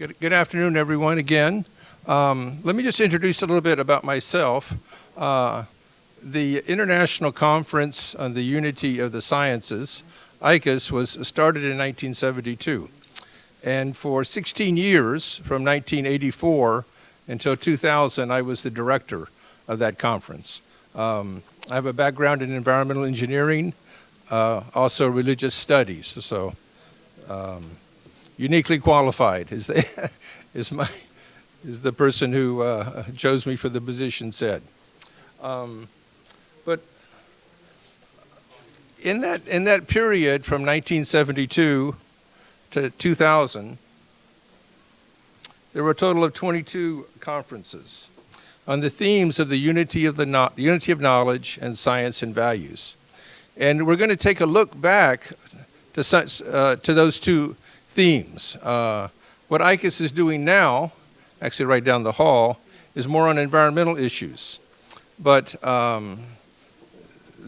Good afternoon, everyone, again. Let me just introduce a little bit about myself. The International Conference on the Unity of the Sciences, ICUS, was started in 1972. And for 16 years, from 1984 until 2000, I was the director of that conference. I have a background in environmental engineering, also religious studies, so uniquely qualified is the person who chose me for the position said. But in that period from 1972 to 2000, there were a total of 22 conferences on the themes of the unity of knowledge and science and values. And we're going to take a look back to those two themes. What ICUS is doing now, actually right down the hall, is more on environmental issues. But the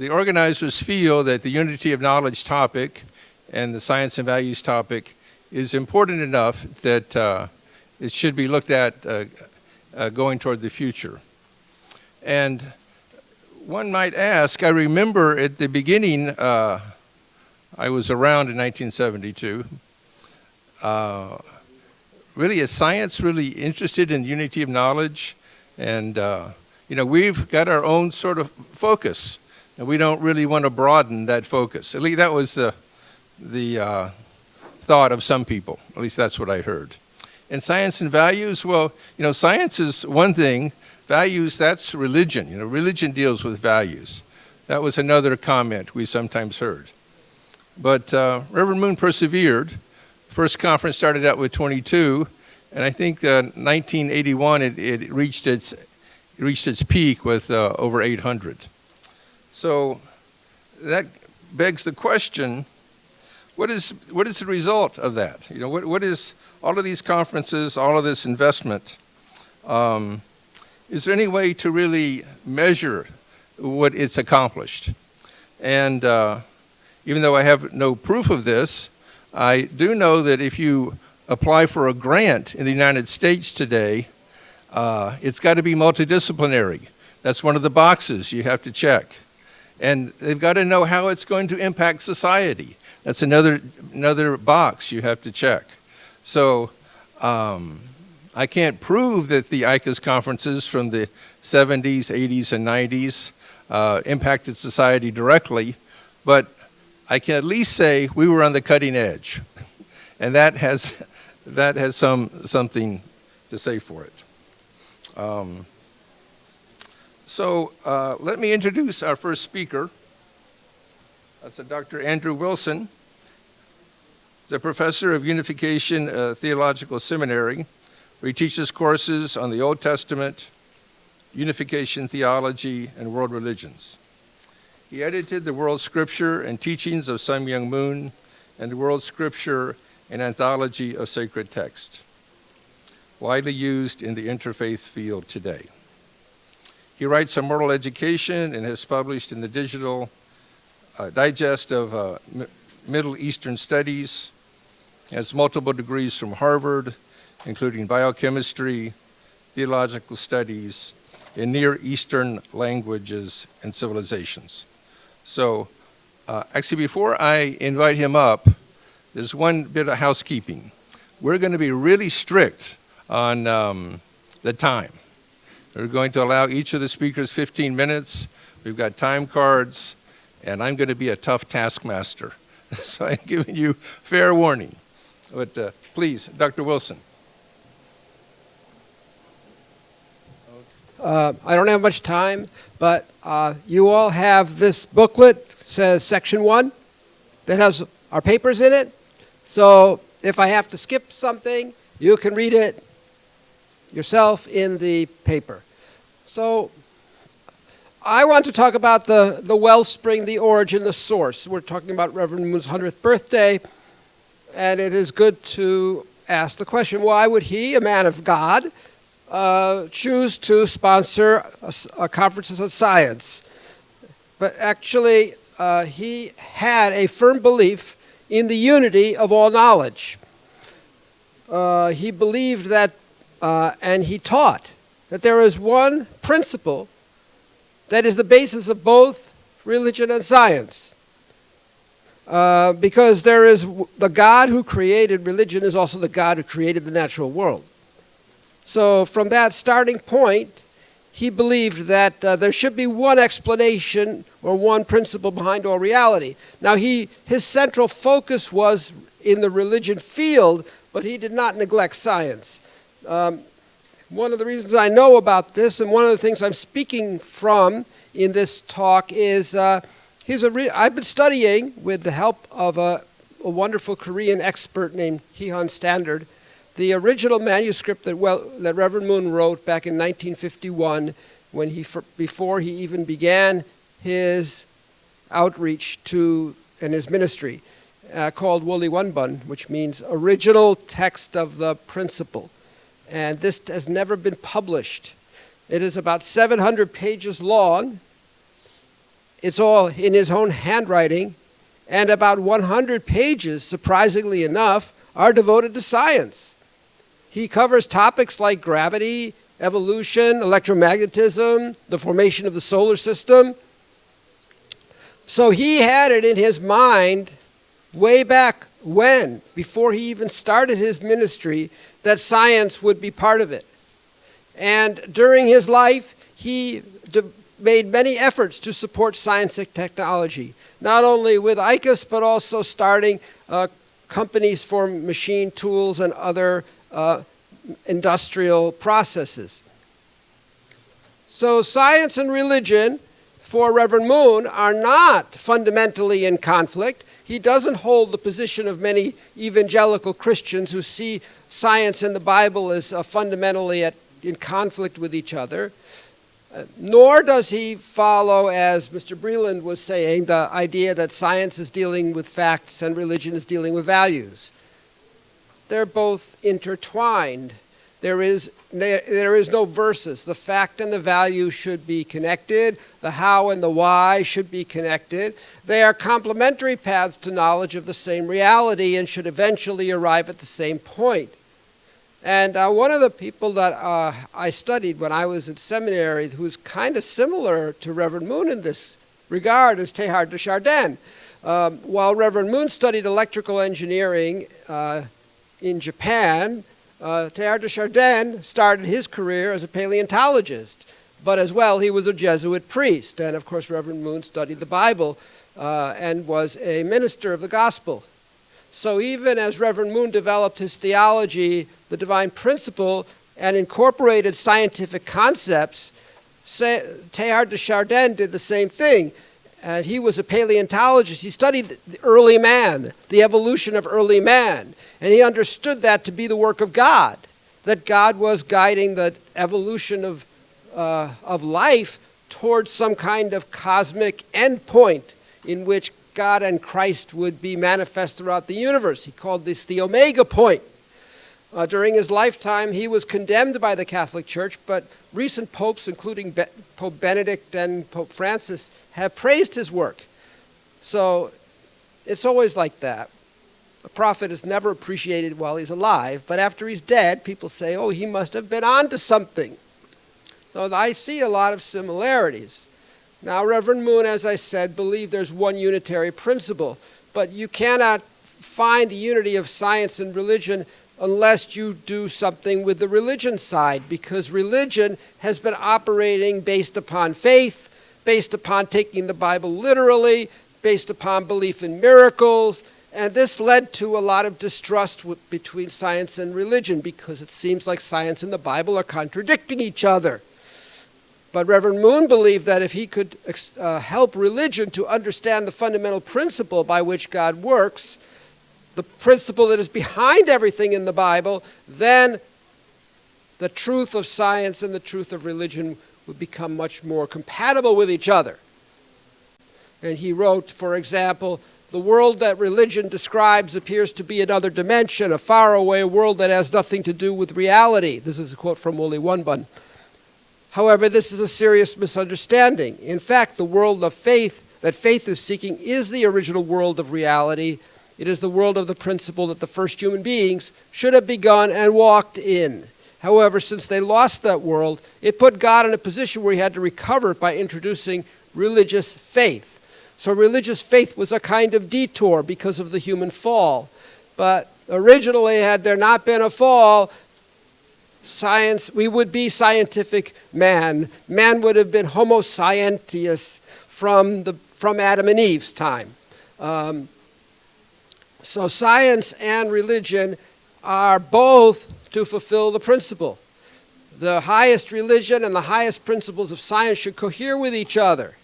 organizers feel that the unity of knowledge topic and the science and values topic is important enough that it should be looked at going toward the future. And one might ask, I remember at the beginning, I was around in 1972, really is science really interested in unity of knowledge? And we've got our own sort of focus, and we don't really want to broaden that focus. At least that was the thought of some people. At least that's what I heard. And science and values, well, science is one thing. Values, that's religion. Religion deals with values. That was another comment we sometimes heard. But Reverend Myung persevered. First conference started out with 22, and I think 1981 it reached its peak with over 800. So that begs the question: what is the result of that? What is all of these conferences, all of this investment? Is there any way to really measure what it's accomplished? And even though I have no proof of this, I do know that if you apply for a grant in the United States today, it's got to be multidisciplinary. That's one of the boxes you have to check. And they've got to know how it's going to impact society. That's another box you have to check. So I can't prove that the ICUS conferences from the 70s, 80s, and 90s impacted society directly, but I can at least say we were on the cutting edge, and that has something to say for it. So let me introduce our first speaker. That's Dr. Andrew Wilson. He's a professor of Unification Theological Seminary, where he teaches courses on the Old Testament, Unification Theology, and world religions. He edited the World Scripture and Teachings of Myung and the World Scripture and Anthology of Sacred Texts, widely used in the interfaith field today. He writes on moral education and has published in the digital digest of Middle Eastern Studies, has multiple degrees from Harvard, including Biochemistry, Theological Studies, in Near Eastern languages and civilizations. So actually, before I invite him up, there's one bit of housekeeping. We're going to be really strict on the time. We're going to allow each of the speakers 15 minutes. We've got time cards, and I'm going to be a tough taskmaster. So I'm giving you fair warning. But please, Dr. Wilson. I don't have much time, but you all have this booklet, says Section 1, that has our papers in it. So if I have to skip something, you can read it yourself in the paper. So I want to talk about the wellspring, the origin, the source. We're talking about Reverend Myung's 100th birthday, and it is good to ask the question, why would he, a man of God, choose to sponsor a conference on science? But actually, he had a firm belief in the unity of all knowledge. he believed that, and he taught, that there is one principle that is the basis of both religion and science. Because there is the God who created religion is also the God who created the natural world. So from that starting point, he believed that there should be one explanation or one principle behind all reality. Now his central focus was in the religion field, but he did not neglect science. One of the reasons I know about this, and one of the things I'm speaking from in this talk is I've been studying with the help of a wonderful Korean expert named Hee-han Standard, the original manuscript that Reverend Myung wrote back in 1951 before he even began his outreach and his ministry, called Woli Wonbun, which means original text of the principle. And this has never been published. It is about 700 pages long. It's all in his own handwriting, and about 100 pages, surprisingly enough, are devoted to science. He covers topics like gravity, evolution, electromagnetism, the formation of the solar system. So he had it in his mind way back when, before he even started his ministry, that science would be part of it. And during his life, he made many efforts to support science and technology, not only with ICUS, but also starting companies for machine tools and other industrial processes. So science and religion for Reverend Myung are not fundamentally in conflict. He doesn't hold the position of many evangelical Christians who see science and the Bible as fundamentally in conflict with each other. Nor does he follow, as Mr. Breland was saying, the idea that science is dealing with facts and religion is dealing with values. They're both intertwined. There is no versus. The fact and the value should be connected. The how and the why should be connected. They are complementary paths to knowledge of the same reality and should eventually arrive at the same point. And one of the people that I studied when I was at seminary, who's kind of similar to Reverend Myung in this regard, is Teilhard de Chardin. While Reverend Myung studied electrical engineering in Japan, Teilhard de Chardin started his career as a paleontologist, but as well he was a Jesuit priest. And of course Reverend Myung studied the Bible and was a minister of the gospel. So even as Reverend Myung developed his theology, the divine principle, and incorporated scientific concepts, Teilhard de Chardin did the same thing. And he was a paleontologist. He studied the early man, the evolution of early man. And he understood that to be the work of God, that God was guiding the evolution of life towards some kind of cosmic endpoint in which God and Christ would be manifest throughout the universe. He called this the Omega point. During his lifetime, he was condemned by the Catholic Church, but recent popes, including Pope Benedict and Pope Francis, have praised his work. So it's always like that. A prophet is never appreciated while he's alive, but after he's dead, people say, oh, he must have been on to something. So I see a lot of similarities. Now, Reverend Myung, as I said, believed there's one unitary principle, but you cannot find the unity of science and religion unless you do something with the religion side, because religion has been operating based upon faith, based upon taking the Bible literally, based upon belief in miracles, and this led to a lot of distrust between science and religion, because it seems like science and the Bible are contradicting each other. But Reverend Myung believed that if he could help religion to understand the fundamental principle by which God works, the principle that is behind everything in the Bible, then the truth of science and the truth of religion would become much more compatible with each other. And he wrote, for example, the world that religion describes appears to be another dimension, a faraway world that has nothing to do with reality. This is a quote from Woli Wonbun. However, this is a serious misunderstanding. In fact, the world of faith that faith is seeking is the original world of reality, It is the world of the principle that the first human beings should have begun and walked in. However, since they lost that world, it put God in a position where he had to recover it by introducing religious faith. So religious faith was a kind of detour because of the human fall. But originally, had there not been a fall, we would be scientific man. Man would have been Homo scientius from Adam and Eve's time. So science and religion are both to fulfill the principle. The highest religion and the highest principles of science should cohere with each other.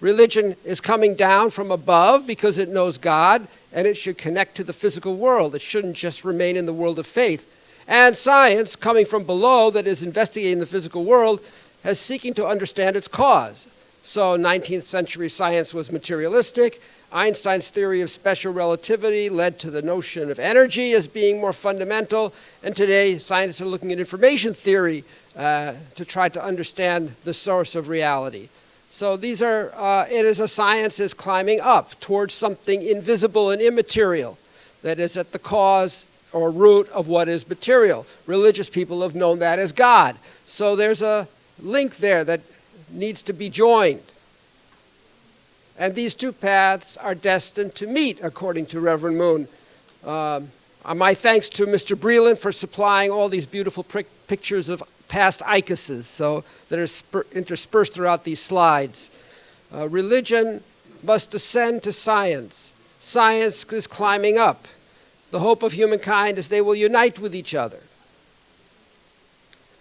Religion is coming down from above because it knows God, and it should connect to the physical world. It shouldn't just remain in the world of faith. And science, coming from below, that is investigating the physical world, is seeking to understand its cause. So 19th century science was materialistic. Einstein's theory of special relativity led to the notion of energy as being more fundamental. And today, scientists are looking at information theory to try to understand the source of reality. So these are, it is a science is climbing up towards something invisible and immaterial that is at the cause or root of what is material. Religious people have known that as God. So there's a link there that needs to be joined. And these two paths are destined to meet, according to Reverend Moon. My thanks to Mr. Breland for supplying all these beautiful pictures of past ICUSs, so that are interspersed throughout these slides. Religion must descend to science. Science is climbing up. The hope of humankind is they will unite with each other.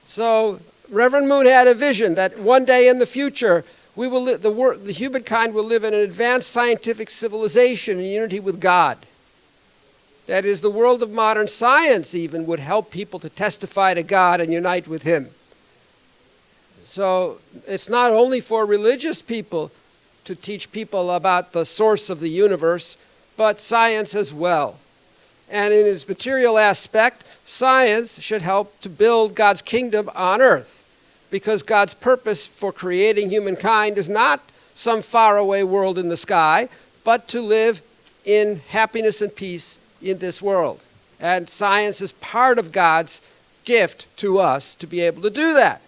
So Reverend Moon had a vision that one day in the future, the humankind will live in an advanced scientific civilization in unity with God. That is, the world of modern science even would help people to testify to God and unite with him. So it's not only for religious people to teach people about the source of the universe, but science as well. And in its material aspect, science should help to build God's kingdom on earth, because God's purpose for creating humankind is not some faraway world in the sky, but to live in happiness and peace in this world. And science is part of God's gift to us to be able to do that.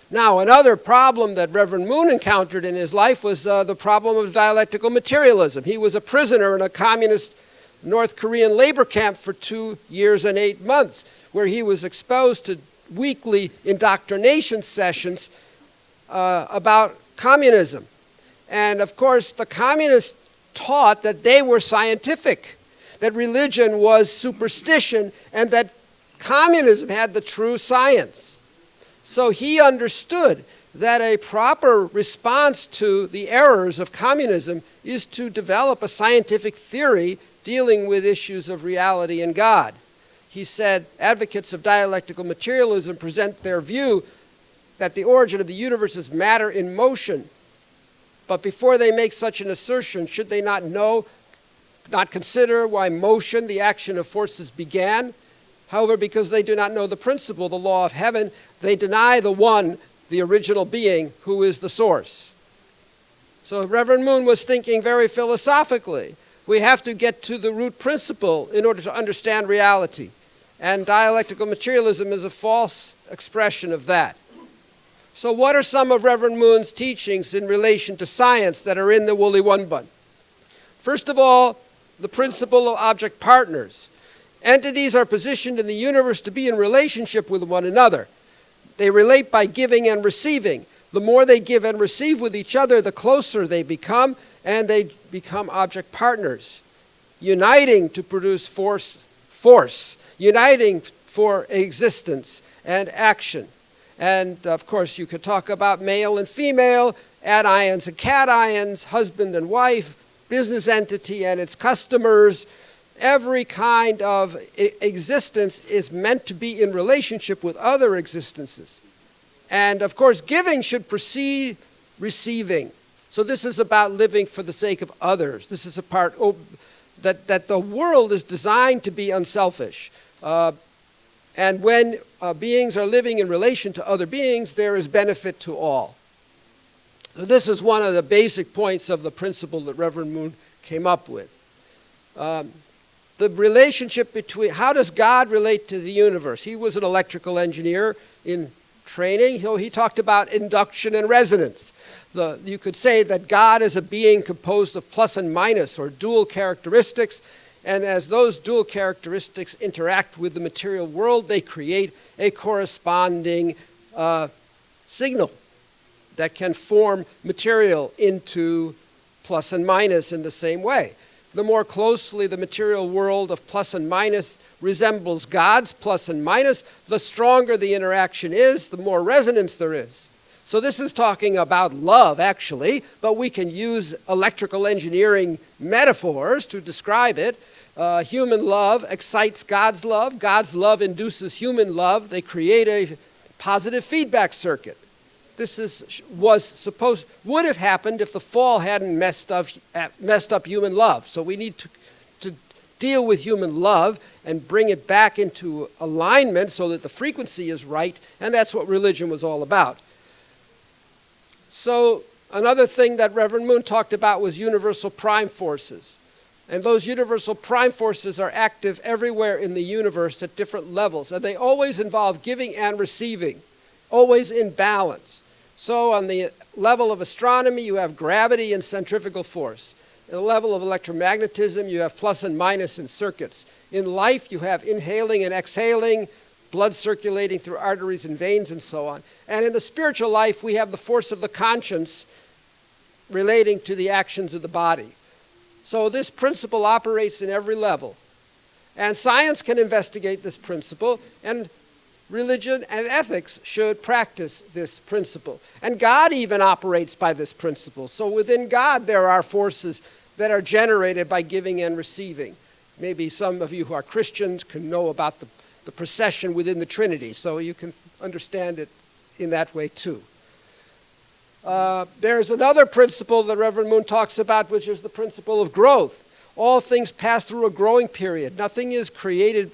Now, another problem that Reverend Moon encountered in his life was the problem of dialectical materialism. He was a prisoner in a communist North Korean labor camp for 2 years and 8 months, where he was exposed to weekly indoctrination sessions about communism. And of course, the communists taught that they were scientific, that religion was superstition, and that communism had the true science. So he understood that a proper response to the errors of communism is to develop a scientific theory dealing with issues of reality and God. He said, advocates of dialectical materialism present their view that the origin of the universe is matter in motion. But before they make such an assertion, should they not consider why motion, the action of forces, began? However, because they do not know the principle, the law of heaven, they deny the one, the original being, who is the source. So Reverend Moon was thinking very philosophically. We have to get to the root principle in order to understand reality. And dialectical materialism is a false expression of that. So what are some of Reverend Moon's teachings in relation to science that are in the Woolly One Bun? First of all, the principle of object partners. Entities are positioned in the universe to be in relationship with one another. They relate by giving and receiving. The more they give and receive with each other, the closer they become, and they become object partners, uniting to produce force, uniting for existence and action. And of course, you could talk about male and female, anions and cations, husband and wife, business entity and its customers. Every kind of existence is meant to be in relationship with other existences. And of course, giving should precede receiving. So this is about living for the sake of others. This is a part that the world is designed to be unselfish. And when beings are living in relation to other beings, there is benefit to all. So this is one of the basic points of the principle that Reverend Moon came up with. The relationship between, how does God relate to the universe? He was an electrical engineer in training. He talked about induction and resonance. You could say that God is a being composed of plus and minus, or dual characteristics, and as those dual characteristics interact with the material world, they create a corresponding signal that can form material into plus and minus in the same way. The more closely the material world of plus and minus resembles God's plus and minus, the stronger the interaction is, the more resonance there is. So this is talking about love, actually, but we can use electrical engineering metaphors to describe it. Human love excites God's love. God's love induces human love. They create a positive feedback circuit. This would have happened if the fall hadn't messed up human love. So we need to deal with human love and bring it back into alignment so that the frequency is right, and that's what religion was all about. So another thing that Reverend Moon talked about was universal prime forces. And those universal prime forces are active everywhere in the universe at different levels, and they always involve giving and receiving, always in balance. So on the level of astronomy, you have gravity and centrifugal force. At the level of electromagnetism, you have plus and minus in circuits. In life, you have inhaling and exhaling, blood circulating through arteries and veins, and so on. And in the spiritual life, we have the force of the conscience relating to the actions of the body. So this principle operates in every level. And science can investigate this principle, and religion and ethics should practice this principle. And God even operates by this principle. So within God, there are forces that are generated by giving and receiving. Maybe some of you who are Christians can know about the procession within the Trinity, so you can understand it in that way too. There's another principle that Reverend Moon talks about, which is the principle of growth. All things pass through a growing period. Nothing is created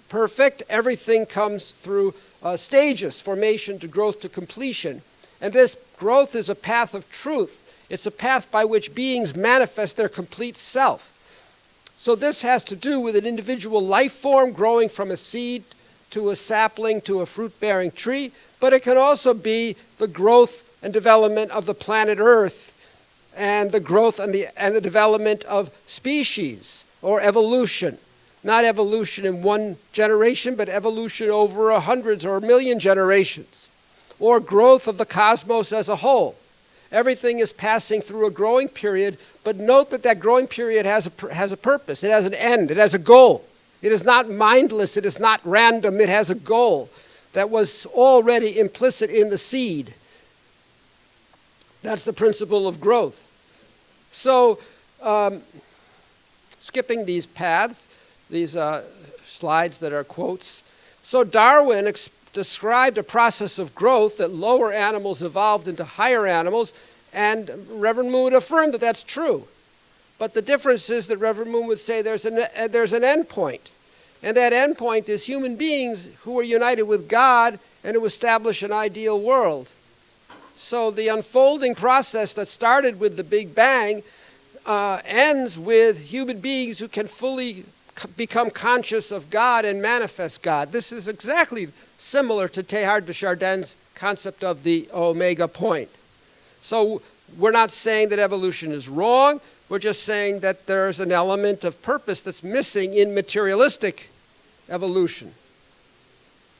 perfect. Everything comes through stages, formation to growth to completion. And this growth is a path of truth. It's a path by which beings manifest their complete self. So this has to do with an individual life form growing from a seed to a sapling to a fruit-bearing tree, but it can also be the growth and development of the planet Earth and the growth and the development of species or evolution. Not evolution in one generation, but evolution over hundreds or a million generations, or growth of the cosmos as a whole. Everything is passing through a growing period, but note that that growing period has a purpose. It has an end. It has a goal. It is not mindless. It is not random. It has a goal that was already implicit in the seed. That's the principle of growth. So, skipping these paths, these slides that are quotes. So Darwin described a process of growth that lower animals evolved into higher animals, and Reverend Moon affirmed that that's true. But the difference is that Reverend Moon would say there's an end point. And that end point is human beings who are united with God and who establish an ideal world. So the unfolding process that started with the Big Bang ends with human beings who can fully become conscious of God and manifest God. This is exactly similar to Teilhard de Chardin's concept of the omega point. So we're not saying that evolution is wrong. We're just saying that there's an element of purpose that's missing in materialistic evolution.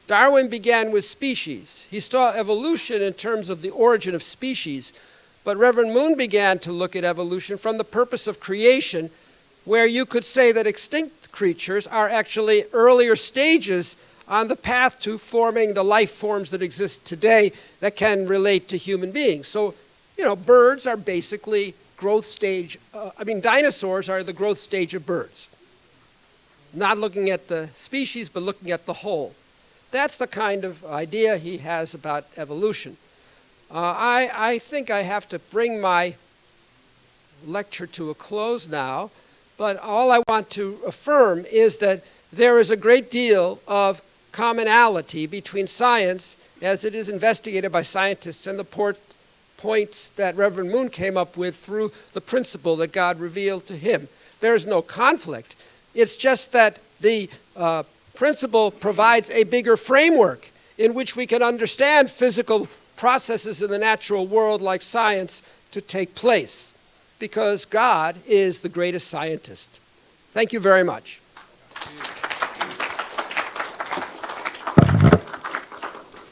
Darwin began with species. He saw evolution in terms of the origin of species. But Reverend Moon began to look at evolution from the purpose of creation, where you could say that extinct creatures are actually earlier stages on the path to forming the life forms that exist today that can relate to human beings. So, birds are basically growth stage. Dinosaurs are the growth stage of birds. Not looking at the species, but looking at the whole. That's the kind of idea he has about evolution. I think I have to bring my lecture to a close now. But all I want to affirm is that there is a great deal of commonality between science as it is investigated by scientists and the points that Reverend Moon came up with through the principle that God revealed to him. There is no conflict. It's just that the principle provides a bigger framework in which we can understand physical processes in the natural world like science to take place, because God is the greatest scientist. Thank you very much.